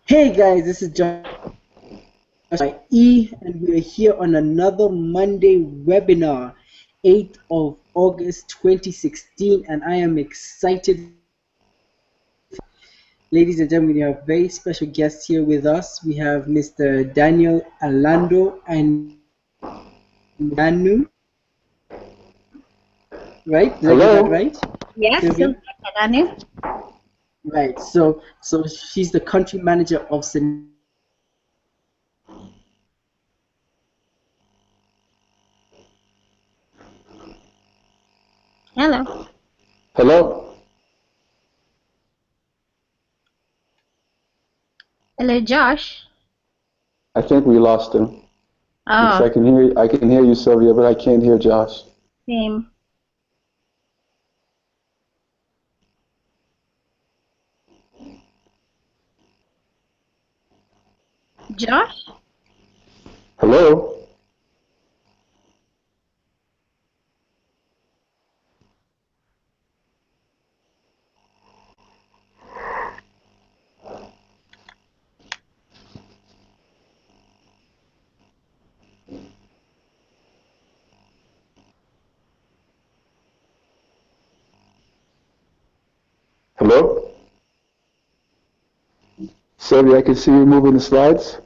Hey guys, this is John by E, and we are here on another Monday webinar, 8th of August 2016, and I am excited. Ladies and gentlemen, we have very special guests here with us. We have Mr. Daniel Alando and Kananu, right? Did I get that Hello. right? Yes, Silvya? Silvya, Kananu. Right. So she's the country manager of Hello. Hello. Hello, Josh. I think we lost him. Because Oh, I can hear you, Sylvia, but I can't hear Josh. same. Josh? Hello. Hello. Sylvia, I can see you moving the slides.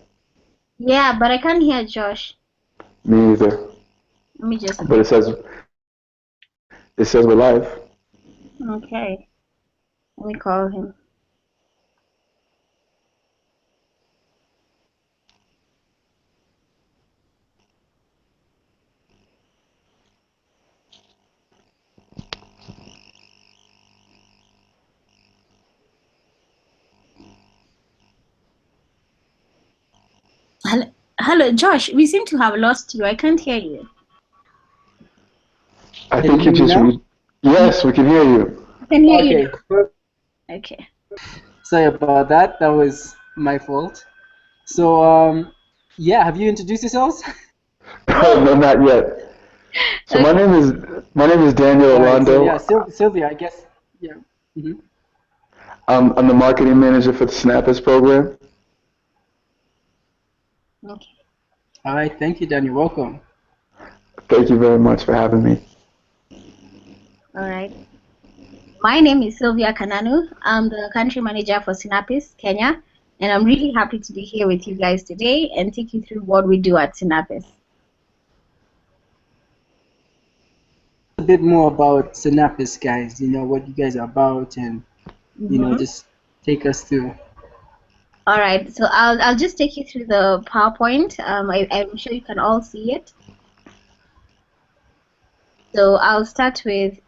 Yeah, but I can't hear Josh. Me either. Let me just. But it says we're live. Okay. Let me call him. Hello, hello, Josh. We seem to have lost you. I can't hear you. I Can you think you hear me just now? Yes, we can hear you. I can hear you Okay. now. Okay. Sorry about that. That was my fault. So, yeah, have you introduced yourselves? No, not yet. So Okay. my name is Daniel All right. So yeah, Orlando. Sylvia, I guess. Yeah. Hmm. I'm the marketing manager for the Sinapis program. Okay. All right. Thank you, Dan. You're welcome. Thank you very much for having me. All right. My name is Silvya Kananu. I'm the country manager for Sinapis, Kenya, and I'm really happy to be here with you guys today and take you through what we do at Sinapis. A bit more about Sinapis, guys. What you guys are about, and Mm-hmm. just take us through. All right, so I'll just take you through the PowerPoint. I'm sure you can all see it. So I'll start with,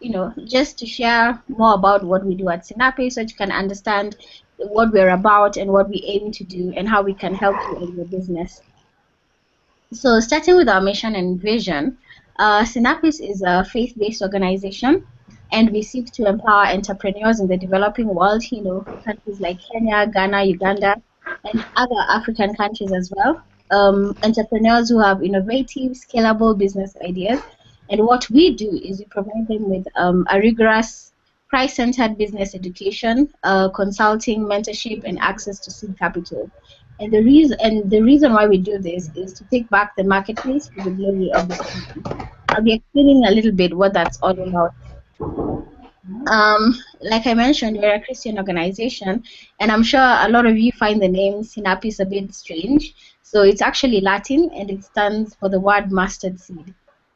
just to share more about what we do at Sinapis so that you can understand what we're about and what we aim to do and how we can help you in your business. So starting with our mission and vision, Sinapis is a faith-based organization, and we seek to empower entrepreneurs in the developing world, countries like Kenya, Ghana, Uganda, and other African countries as well. Entrepreneurs who have innovative, scalable business ideas. And what we do is we provide them with a rigorous, price-centered business education, consulting, mentorship, and access to seed capital. And the reason why we do this is to take back the marketplace to the glory of the kingdom. I'll be explaining a little bit what that's all about. Like I mentioned, we're a Christian organization, and I'm sure a lot of you find the name Sinapis a bit strange. So it's actually Latin, and it stands for the word mustard seed.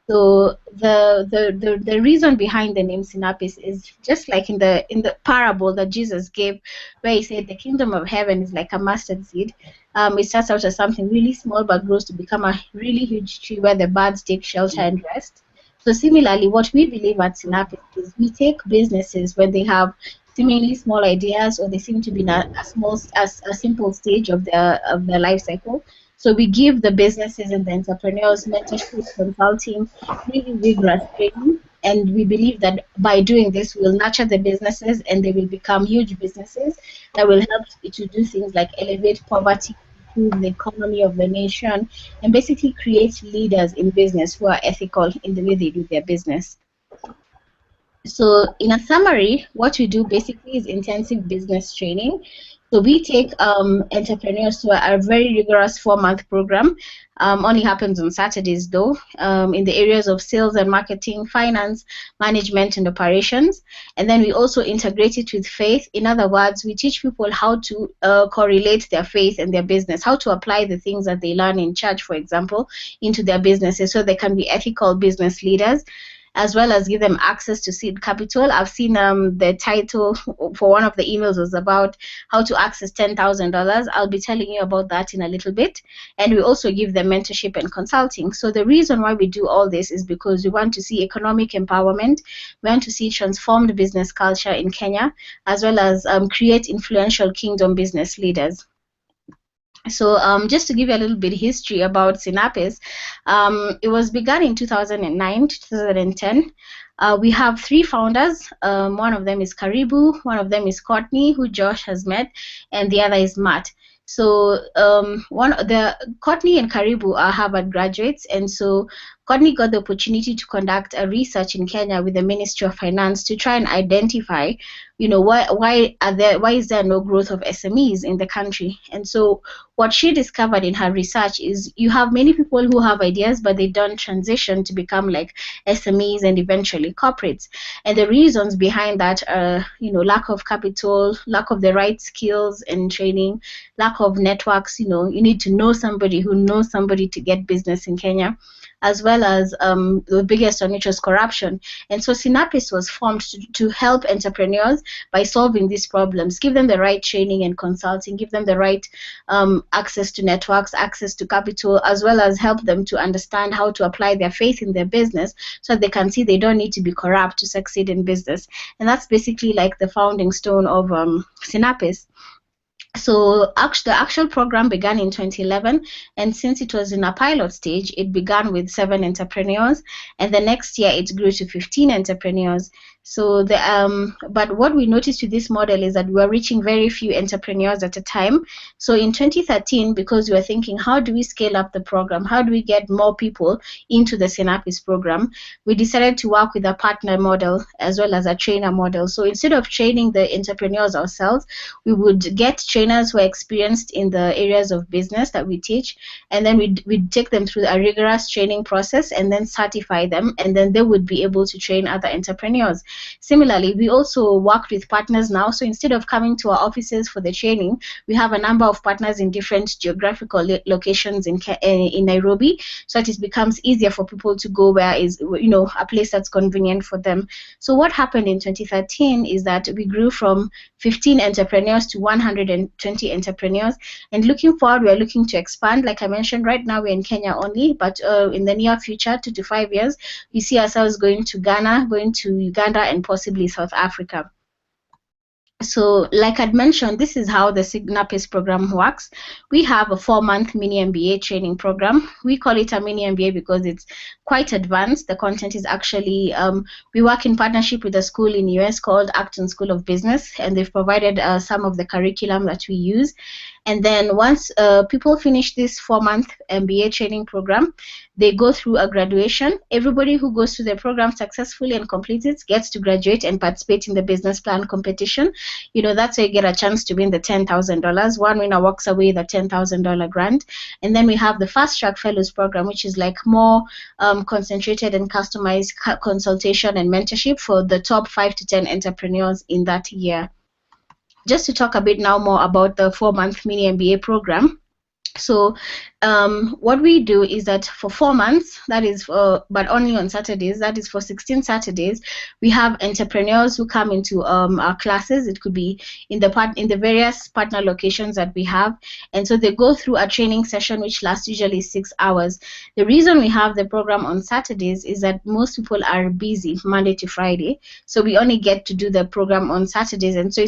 So the reason behind the name Sinapis is just like in the parable that Jesus gave, where he said the kingdom of heaven is like a mustard seed. It starts out as something really small but grows to become a really huge tree where the birds take shelter and rest. So similarly, what we believe at Sinapis is we take businesses when they have seemingly small ideas or they seem to be in a simple stage of their life cycle. So we give the businesses and the entrepreneurs mentorship, consulting, really rigorous training. And we believe that by doing this, we'll nurture the businesses and they will become huge businesses that will help to do things like elevate poverty, improve the economy of the nation, and basically create leaders in business who are ethical in the way they do their business. So, in a summary, what we do basically is intensive business training. So we take entrepreneurs to a very rigorous 4-month program. Only happens on Saturdays though, in the areas of sales and marketing, finance, management, and operations. And then we also integrate it with faith. In other words, we teach people how to correlate their faith and their business, how to apply the things that they learn in church, for example, into their businesses so they can be ethical business leaders, as well as give them access to seed capital. I've seen the title for one of the emails was about how to access $10,000. I'll be telling you about that in a little bit. And we also give them mentorship and consulting. So the reason why we do all this is because we want to see economic empowerment, we want to see transformed business culture in Kenya, as well as create influential kingdom business leaders. So just to give you a little bit of history about Sinapis, it was begun in 2009 to 2010. We have 3 founders. One of them is Karibu, one of them is Courtney, who Josh has met, and the other is Matt. So Courtney and Karibu are Harvard graduates, and so Courtney got the opportunity to conduct a research in Kenya with the Ministry of Finance to try and identify, why is there no growth of SMEs in the country? And so what she discovered in her research is you have many people who have ideas, but they don't transition to become like SMEs and eventually corporates. And the reasons behind that are, lack of capital, lack of the right skills and training, lack of networks. You need to know somebody who knows somebody to get business in Kenya, as well as the biggest one, which was corruption. And so Sinapis was formed to help entrepreneurs by solving these problems, give them the right training and consulting, give them the right access to networks, access to capital, as well as help them to understand how to apply their faith in their business so that they can see they don't need to be corrupt to succeed in business. And that's basically like the founding stone of Sinapis. So the actual program began in 2011, and since it was in a pilot stage, it began with 7 entrepreneurs, and the next year it grew to 15 entrepreneurs. So but what we noticed with this model is that we were reaching very few entrepreneurs at a time. So in 2013, because we were thinking, how do we scale up the program? How do we get more people into the Sinapis program? We decided to work with a partner model as well as a trainer model. So instead of training the entrepreneurs ourselves, we would get trainers who are experienced in the areas of business that we teach, and then we'd take them through a rigorous training process and then certify them, and then they would be able to train other entrepreneurs. Similarly, we also work with partners now. So instead of coming to our offices for the training, we have a number of partners in different geographical locations in Nairobi, so it becomes easier for people to go where is a place that's convenient for them. So what happened in 2013 is that we grew from 15 entrepreneurs to 120 entrepreneurs, and looking forward, we are looking to expand. Like I mentioned, right now we're in Kenya only, but in the near future, 2 to 5 years, we see ourselves going to Ghana, going to Uganda, and possibly South Africa. So like I'd mentioned, this is how the Sinapis program works. We have a 4-month mini MBA training program. We call it a mini MBA because it's quite advanced. The content is actually, we work in partnership with a school in US called Acton School of Business, and they've provided some of the curriculum that we use. And then once people finish this 4-month MBA training program, they go through a graduation. Everybody who goes through the program successfully and completes it gets to graduate and participate in the business plan competition. That's where you get a chance to win the $10,000. One winner walks away with a $10,000 grant. And then we have the Fast Track Fellows program, which is like more concentrated and customized consultation and mentorship for the top 5 to 10 entrepreneurs in that year. Just to talk a bit now more about the 4-month mini MBA program. So what we do is that for 4 months, that is but only on Saturdays, that is for 16 Saturdays, we have entrepreneurs who come into our classes. It could be in the various partner locations that we have, and so they go through a training session which lasts usually 6 hours. The reason we have the program on Saturdays is that most people are busy Monday to Friday, so we only get to do the program on Saturdays, and so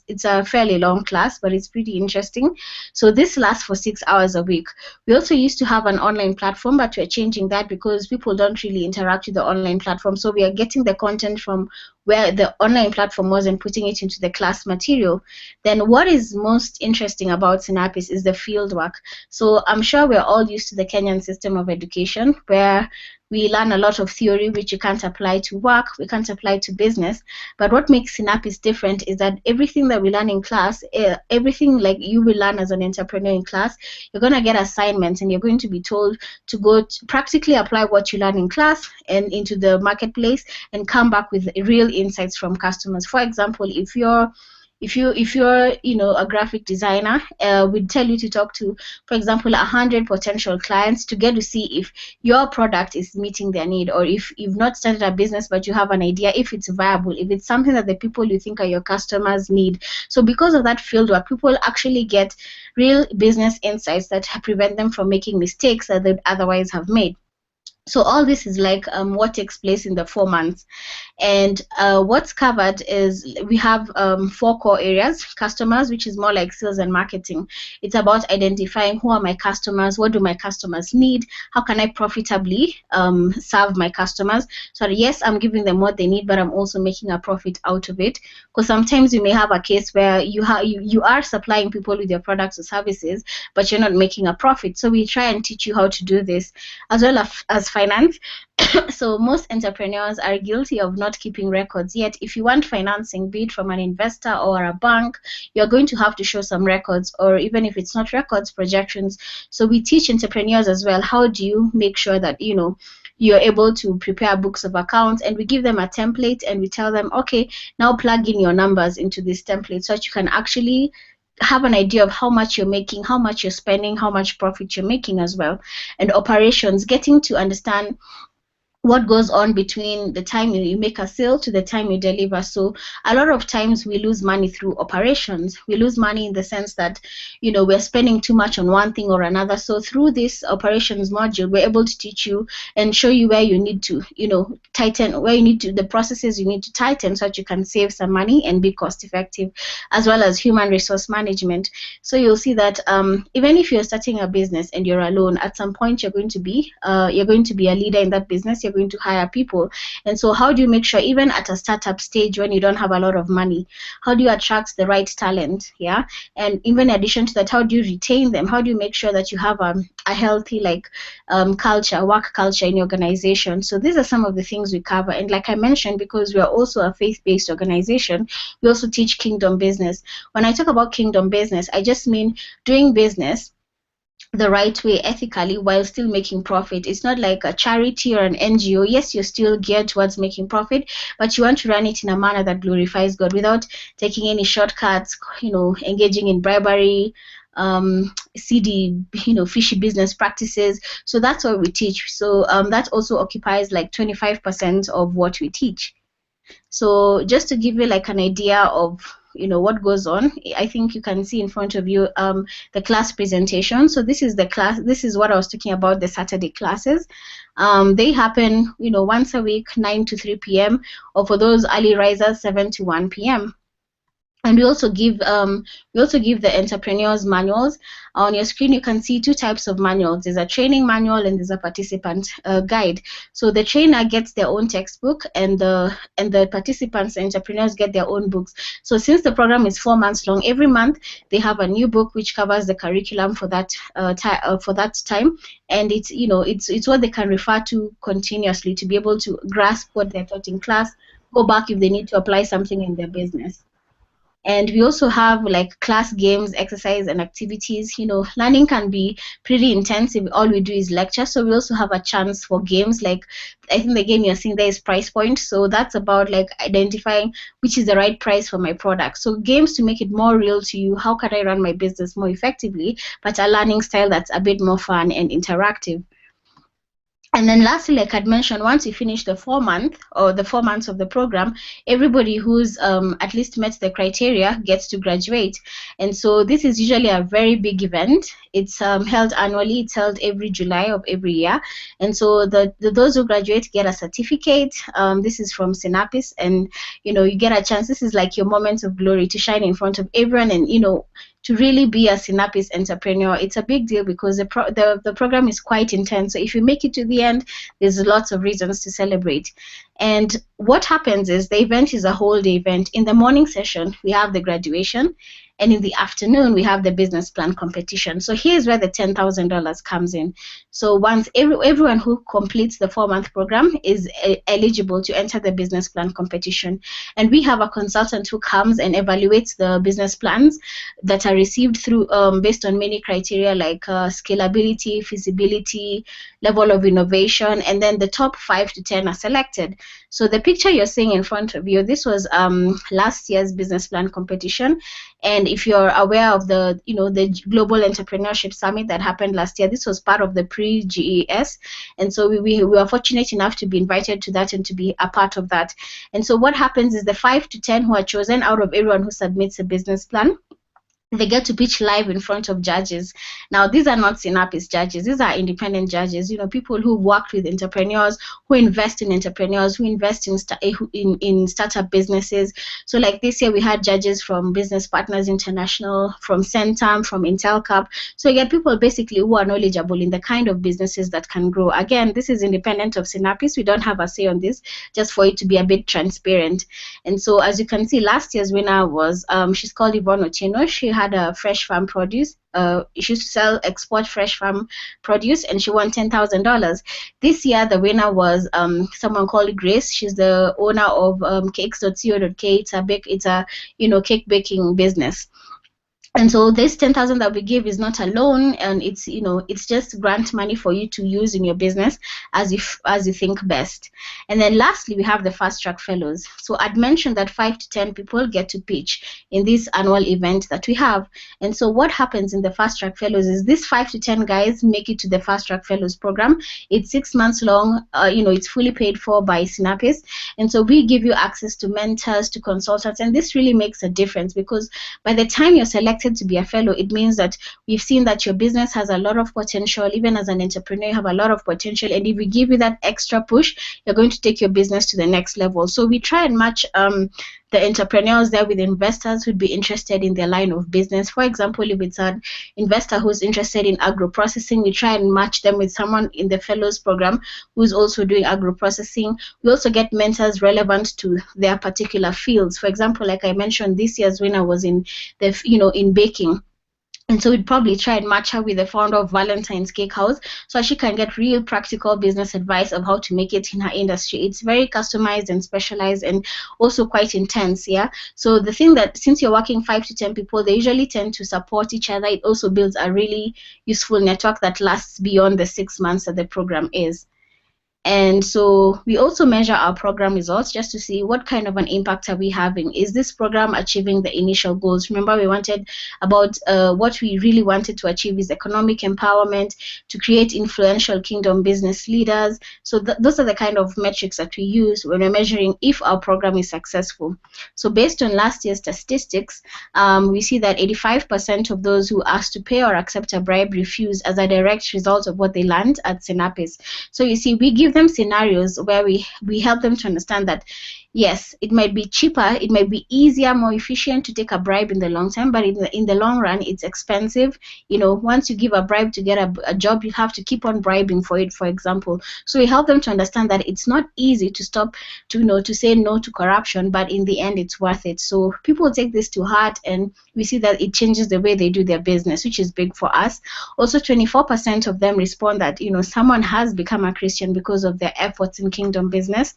it's a fairly long class, but it's pretty interesting. So this lasts for 6 hours a week. We also used to have an online platform, but we're changing that because people don't really interact with the online platform. So we are getting the content from where the online platform was and putting it into the class material. Then what is most interesting about Sinapis is the field work. So I'm sure we're all used to the Kenyan system of education where We learn a lot of theory which you can't apply to work, we can't apply to business. But what makes Sinapis different is that everything that we learn in class, everything like you will learn as an entrepreneur in class, you're going to get assignments and you're going to be told to go to practically apply what you learn in class and into the marketplace and come back with real insights from customers. For example, if you're a graphic designer, we'd tell you to talk to, for example, 100 potential clients to get to see if your product is meeting their need, or if you've not started a business but you have an idea, if it's viable, if it's something that the people you think are your customers need. So because of that fieldwork, people actually get real business insights that prevent them from making mistakes that they'd otherwise have made. So all this is like what takes place in the 4 months. And what's covered is we have 4 core areas. Customers, which is more like sales and marketing. It's about identifying who are my customers, what do my customers need, how can I profitably serve my customers. So yes, I'm giving them what they need, but I'm also making a profit out of it. Because sometimes you may have a case where you are supplying people with your products or services, but you're not making a profit. So we try and teach you how to do this, as well as finance. So most entrepreneurs are guilty of not keeping records. Yet if you want financing, be it from an investor or a bank, you're going to have to show some records, or even if it's not records, projections. So we teach entrepreneurs as well, how do you make sure that you're able to prepare books of accounts, and we give them a template and we tell them, okay, now plug in your numbers into this template so that you can actually have an idea of how much you're making, how much you're spending, how much profit you're making as well. And operations, getting to understand what goes on between the time you make a sale to the time you deliver. So a lot of times we lose money through operations. We lose money in the sense that, we're spending too much on one thing or another. So through this operations module, we're able to teach you and show you where you need to, tighten, where you need to, the processes you need to tighten so that you can save some money and be cost effective, as well as human resource management. So you'll see that even if you're starting a business and you're alone, at some point you're going to be a leader in that business. You're going to hire people. And so how do you make sure, even at a startup stage when you don't have a lot of money, how do you attract the right talent? Yeah. And even in addition to that, how do you retain them? How do you make sure that you have a healthy work culture in your organization? So these are some of the things we cover. And like I mentioned, because we are also a faith-based organization, we also teach kingdom business. When I talk about kingdom business, I just mean doing business the right way, ethically, while still making profit. It's not like a charity or an NGO. Yes, you're still geared towards making profit, but you want to run it in a manner that glorifies God without taking any shortcuts, engaging in bribery, seedy, fishy business practices. So that's what we teach. So that also occupies like 25% of what we teach. So just to give you like an idea of what goes on, I think you can see in front of you the class presentation. So this is the class. This is what I was talking about, the Saturday classes. They happen once a week, 9 to 3 p.m. or for those early risers, 7 to 1 p.m. And we also give the entrepreneurs manuals. On your screen, you can see 2 types of manuals. There's a training manual and there's a participant guide. So the trainer gets their own textbook, and the participants, the entrepreneurs, get their own books. So since the program is 4 months long, every month they have a new book which covers the curriculum for that time, and it's what they can refer to continuously to be able to grasp what they're taught in class, go back if they need to apply something in their business. And we also have like class games, exercise, and activities. Learning can be pretty intensive. All we do is lecture. So we also have a chance for games. Like I think the game you're seeing there is Price Point. So that's about like identifying which is the right price for my product. So games to make it more real to you. How can I run my business more effectively, but a learning style that's a bit more fun and interactive. And then lastly, like I'd mentioned, once you finish the 4 month or the 4 months of the program, everybody who's at least met the criteria gets to graduate. And so this is usually a very big event. It's held annually. It's held every July of every year. And so those who graduate get a certificate. This is from Sinapis, and you get a chance. This is like your moment of glory to shine in front of everyone, and to really be a Sinapis entrepreneur. It's a big deal because the program is quite intense. So if you make it to the end, there's lots of reasons to celebrate. And what happens is the event is a whole day event. In the morning session, we have the graduation, and in the afternoon, we have the business plan competition. So here's where the $10,000 comes in. So once everyone who completes the 4-month program is eligible to enter the business plan competition. And we have a consultant who comes and evaluates the business plans that are received through based on many criteria like scalability, feasibility, level of innovation, and then the top 5 to 10 are selected. So the picture you're seeing in front of you, this was last year's business plan competition. And if you're aware of the, the Global Entrepreneurship Summit that happened last year, this was part of the pre-GES. And so we were fortunate enough to be invited to that and to be a part of that. And so what happens is the 5 to 10 who are chosen out of everyone who submits a business plan, they get to pitch live in front of judges. Now, these are not Sinapis judges. These are independent judges, people who've worked with entrepreneurs, who invest in entrepreneurs, who invest in startup businesses. So like this year, we had judges from Business Partners International, from Centum, from IntelCap. So you get people basically who are knowledgeable in the kind of businesses that can grow. Again, this is independent of Sinapis. We don't have a say on this, just for it to be a bit transparent. And so as you can see, last year's winner was, she's called Yvonne Otieno. She had a fresh farm produce. She used to export fresh farm produce, and she won $10,000. This year, the winner was someone called Grace. She's the owner of cakes.co.k. It's a cake baking business. And so this 10,000 that we give is not a loan, and it's just grant money for you to use in your business as you think best. And then lastly, we have the fast track fellows. So I'd mentioned that 5 to 10 people get to pitch in this annual event that we have. And so what happens in the fast track fellows is these 5 to 10 guys make it to the fast track fellows program. It's 6 months long. It's fully paid for by Sinapis. And so we give you access to mentors, to consultants, and this really makes a difference, because by the time you're selected to be a fellow, it means that we've seen that your business has a lot of potential. Even as an entrepreneur, you have a lot of potential, and if we give you that extra push, you're going to take your business to the next level. So we try and match the entrepreneurs there with investors who'd be interested in their line of business. For example, if it's an investor who's interested in agro-processing, we try and match them with someone in the fellows program who's also doing agro-processing. We also get mentors relevant to their particular fields. For example, like I mentioned, this year's winner was in in baking. And so we'd probably try and match her with the founder of Valentine's Cake House, so she can get real practical business advice of how to make it in her industry. It's very customized and specialized, and also quite intense, yeah? So the thing that, since you're working 5 to 10 people, they usually tend to support each other. It also builds a really useful network that lasts beyond the 6 months that the program is. And so we also measure our program results just to see what kind of an impact are we having. Is this program achieving the initial goals? Remember, we wanted about what we really wanted to achieve is economic empowerment, to create influential kingdom business leaders. So those are the kind of metrics that we use when we're measuring if our program is successful. So based on last year's statistics, we see that 85% of those who asked to pay or accept a bribe refuse as a direct result of what they learned at Sinapis. So you see, we give them scenarios where we help them to understand that yes, it might be cheaper, it might be easier, more efficient to take a bribe in the long term, but in the long run, it's expensive. Once you give a bribe to get a job, you have to keep on bribing for it, for example. So we help them to understand that it's not easy to stop, to say no to corruption, but in the end, it's worth it. So people take this to heart, and we see that it changes the way they do their business, which is big for us. Also, 24% of them respond that, someone has become a Christian because of their efforts in kingdom business.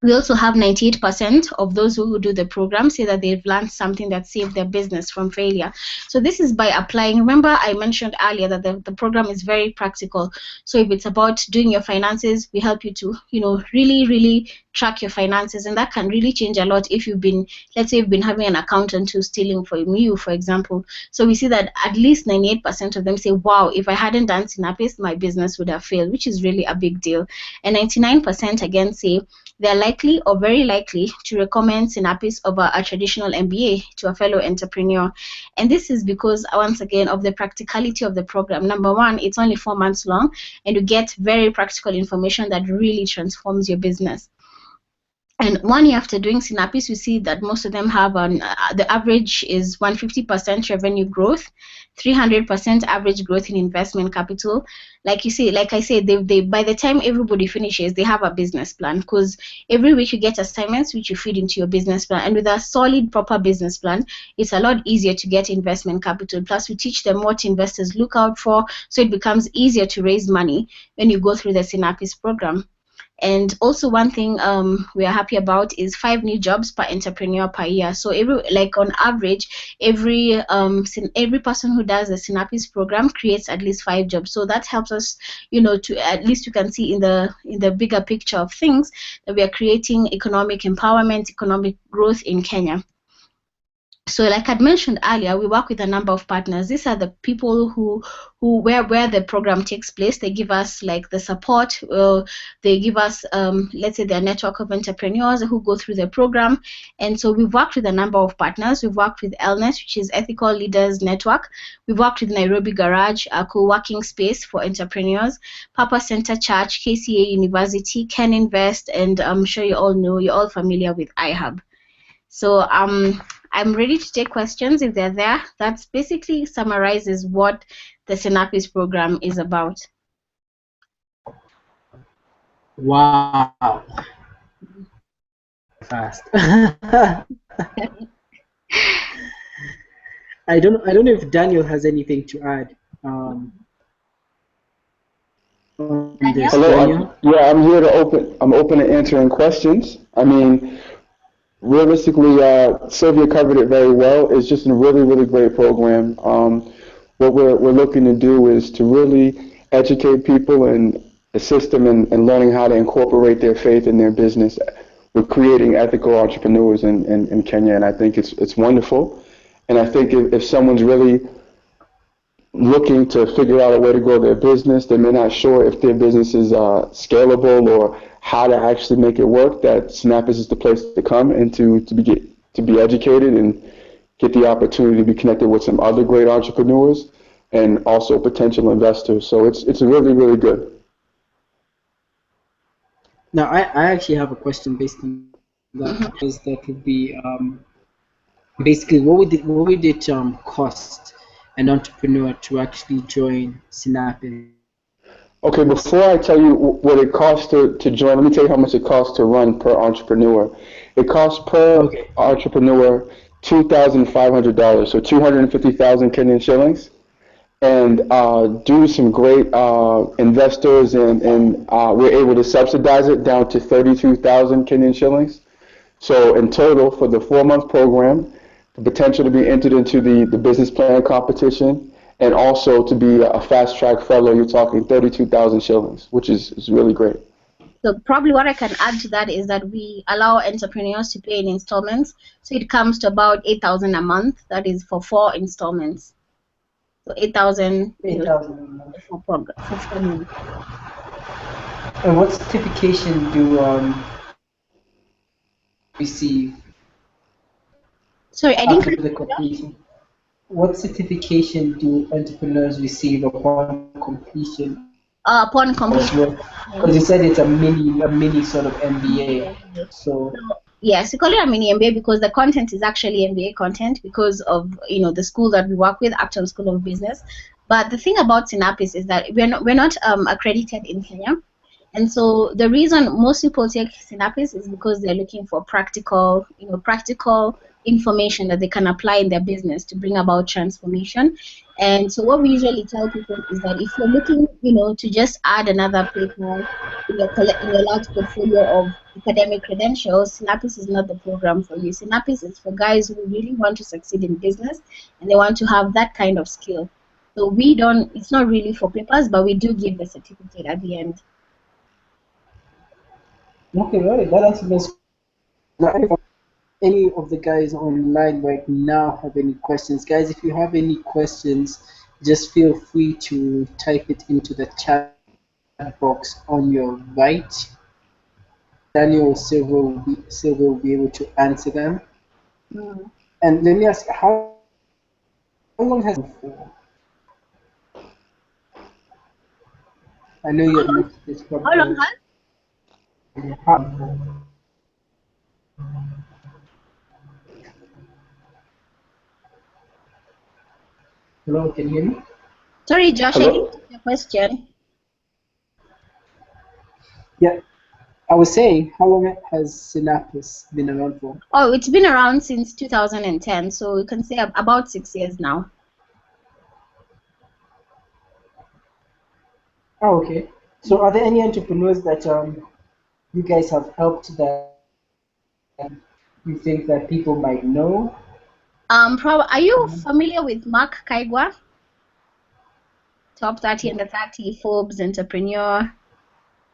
We also have 98% of those who do the program say that they've learned something that saved their business from failure. So this is by applying. Remember, I mentioned earlier that the program is very practical. So if it's about doing your finances, we help you to, really, really track your finances, and that can really change a lot if let's say you've been having an accountant who's stealing from you, for example. So we see that at least 98% of them say, wow, if I hadn't done Sinapis, my business would have failed, which is really a big deal. And 99% again say they're likely or very likely to recommend Sinapis over a traditional MBA to a fellow entrepreneur. And this is because, once again, of the practicality of the program. Number one, it's only 4 months long, and you get very practical information that really transforms your business. And 1 year after doing Sinapis, we see that most of them have the average is 150% revenue growth, 300% average growth in investment capital. Like you say, like I said, they by the time everybody finishes, they have a business plan, because every week you get assignments which you feed into your business plan. And with a solid, proper business plan, it's a lot easier to get investment capital. Plus, we teach them what investors look out for, so it becomes easier to raise money when you go through the Sinapis program. And also one thing we are happy about is 5 new jobs per entrepreneur per year. So on average, every person who does the Sinapis program creates at least 5 jobs. So that helps us, to at least you can see in the bigger picture of things that we are creating economic empowerment, economic growth in Kenya. So like I'd mentioned earlier, we work with a number of partners. These are the people who where the program takes place. They give us like the support. They give us, let's say, their network of entrepreneurs who go through the program. And so we've worked with a number of partners. We've worked with ELNET, which is Ethical Leaders Network. We've worked with Nairobi Garage, a co-working space for entrepreneurs, Papa Center Church, KCA University, Ken Invest, and I'm sure you're all familiar with iHub. So I'm ready to take questions if they're there. That basically summarizes what the Sinapis program is about. Wow. Fast. I don't know if Daniel has anything to add. On this. Hello. I'm here to I'm open to answering questions. I mean, realistically, Silvya covered it very well. It's just a really, really great program. What we're looking to do is to really educate people and assist them in learning how to incorporate their faith in their business. We're creating ethical entrepreneurs in Kenya, and I think it's wonderful. And I think if someone's really looking to figure out a way to grow their business, they may not sure if their business is scalable or how to actually make it work, that Sinapis is the place to come and to be educated and get the opportunity to be connected with some other great entrepreneurs and also potential investors. So it's really, really good. Now, I actually have a question based on that, because that would be basically what would it cost an entrepreneur to actually join Sinapis? Okay, before I tell you what it costs to join, let me tell you how much it costs to run per entrepreneur. It costs per entrepreneur $2,500, so 250,000 Kenyan shillings. And due to some great investors, and we're able to subsidize it down to 32,000 Kenyan shillings. So in total, for the 4-month program, the potential to be entered into the business plan competition, and also to be a fast track fellow, you're talking 32,000 shillings, which is really great. So probably what I can add to that is that we allow entrepreneurs to pay in installments. So it comes to about 8,000 a month. That is for 4 installments. So 8,000 for program for 4 months. And what certification do receive? Sorry, I didn't. After the completion. What certification do entrepreneurs receive upon completion? Upon completion. Because you said it's a mini sort of MBA. So yes, we call it a mini MBA because the content is actually MBA content because of the school that we work with, Acton School of Business. But the thing about Sinapis is that we're not accredited in Kenya. And so the reason most people take Sinapis is because they're looking for practical information that they can apply in their business to bring about transformation. And so what we usually tell people is that if you're looking, to just add another paper in your large portfolio of academic credentials, Sinapis is not the program for you. Sinapis is for guys who really want to succeed in business and they want to have that kind of skill. So it's not really for papers, but we do give the certificate at the end. Okay, all right. That answers my question. Any of the guys online right now have any questions? Guys, if you have any questions, just feel free to type it into the chat box on your right. Daniel or Silvya will be able to answer them. And let me ask, how long has it been for? I know you're not this problem. How long has? Hello, can you hear me? Sorry, Josh, I didn't Hello? get your question. Yeah, I was saying, how long has Sinapis been around for? Oh, it's been around since 2010, so you can say about 6 years now. Oh, okay. So are there any entrepreneurs that you guys have helped that you think that people might know? Are you familiar with Mark Kaigwa, top 30 under 30 Forbes entrepreneur,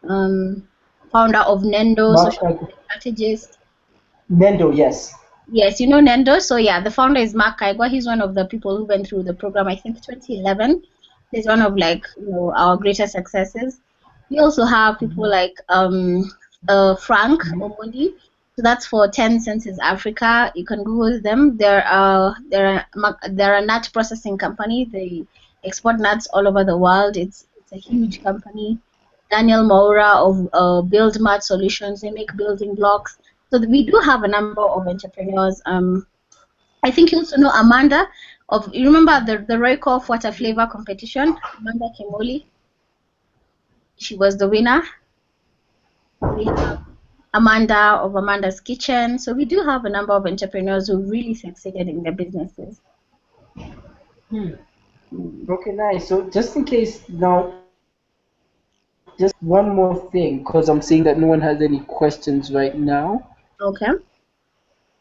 founder of Nendo, Mark social media strategist? Nendo, yes. Yes, you know Nendo. So yeah, the founder is Mark Kaigwa. He's one of the people who went through the program. I think 2011. He's one of our greatest successes. We also have people like Frank Omodi. So that's for 10 Senses Africa. You can Google them. They're a nut processing company. They export nuts all over the world. It's a huge company. Daniel Moura of Build Mart Solutions. They make building blocks. So we do have a number of entrepreneurs. I think you also know Amanda you remember the Royco Water Flavor competition? Amanda Kimoli. She was the winner. We have Amanda of Amanda's Kitchen. So we do have a number of entrepreneurs who really succeeded in their businesses. Okay, nice. So just in case now, just one more thing, because I'm seeing that no one has any questions right now. Okay.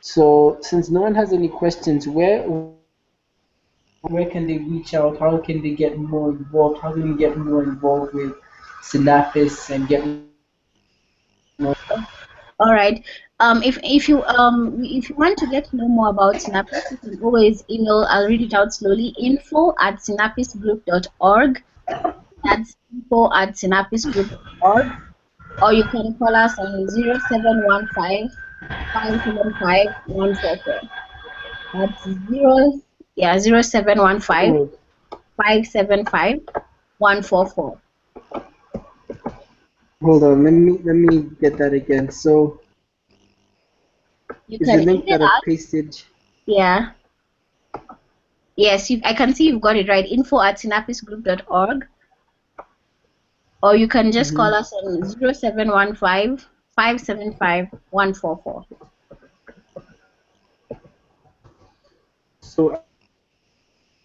So since no one has any questions, where can they reach out? How can they get more involved? How can we get more involved with Sinapis and get more? All right. If you want to get to know more about Sinapis, you can always email. I'll read it out slowly. info@sinapisgroup.org. That's info@sinapisgroup.org. Or you can call us on 0715 575 144. That's 0715 Oh, 575 144. hold on, let me get that again. So You is the can link email that I've us. pasted? Yeah. Yes, I can see you've got it right. info@sinapisgroup.org. Or you can just call us on 0715 575 144. So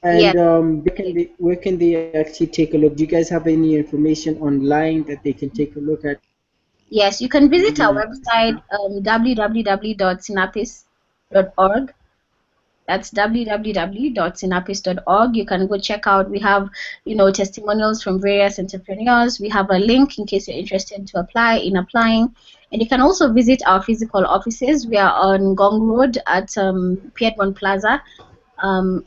Yes. and where can they actually take a look? Do you guys have any information online that they can take a look at? Yes, you can visit our The website, www.sinapis.org. That's www.sinapis.org. You can go check out. We have, testimonials from various entrepreneurs. We have a link in case you're interested to applying. And you can also visit our physical offices. We are on Gong Road at Piedmont Plaza.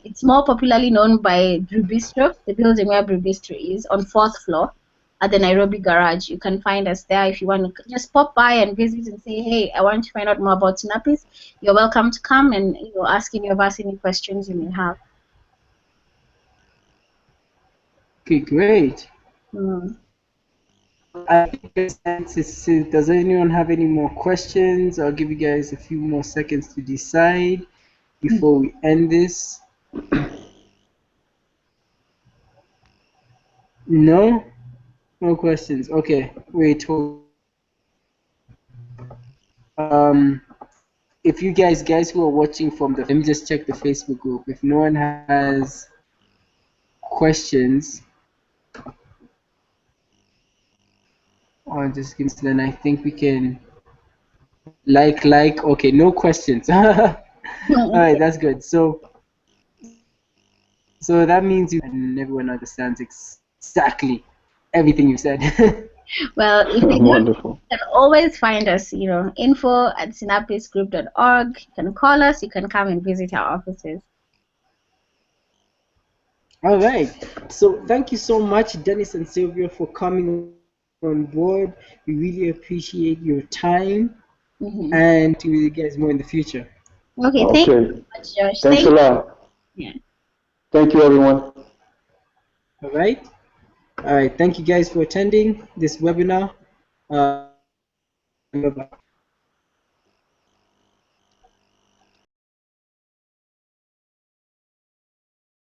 It's more popularly known by Brew Bistro, the building where Brew Bistro is, on 4th floor at the Nairobi Garage. You can find us there if you want to just pop by and visit and say, hey, I want to find out more about Sinapis. You're welcome to come and ask any of us any questions you may have. Okay, great. Mm. I think does anyone have any more questions? I'll give you guys a few more seconds to decide before we end this. No? No questions. Okay, wait. If you guys who are watching from let me just check the Facebook group. If no one has questions, or just give me, then I think we can okay, no questions. All right, that's good. So that means and everyone understands exactly everything you said. Well, if they don't, Wonderful. you can always find us, info@sinapisgroup.org. You can call us, you can come and visit our offices. All right. So thank you so much, Dennis and Silvia, for coming on board. We really appreciate your time and to you guys more in the future. Okay, thank you Okay. so much, Josh. Thanks Thank a you. lot. Yeah. Thank you, everyone. All right. All right. Thank you guys for attending this webinar. Bye-bye.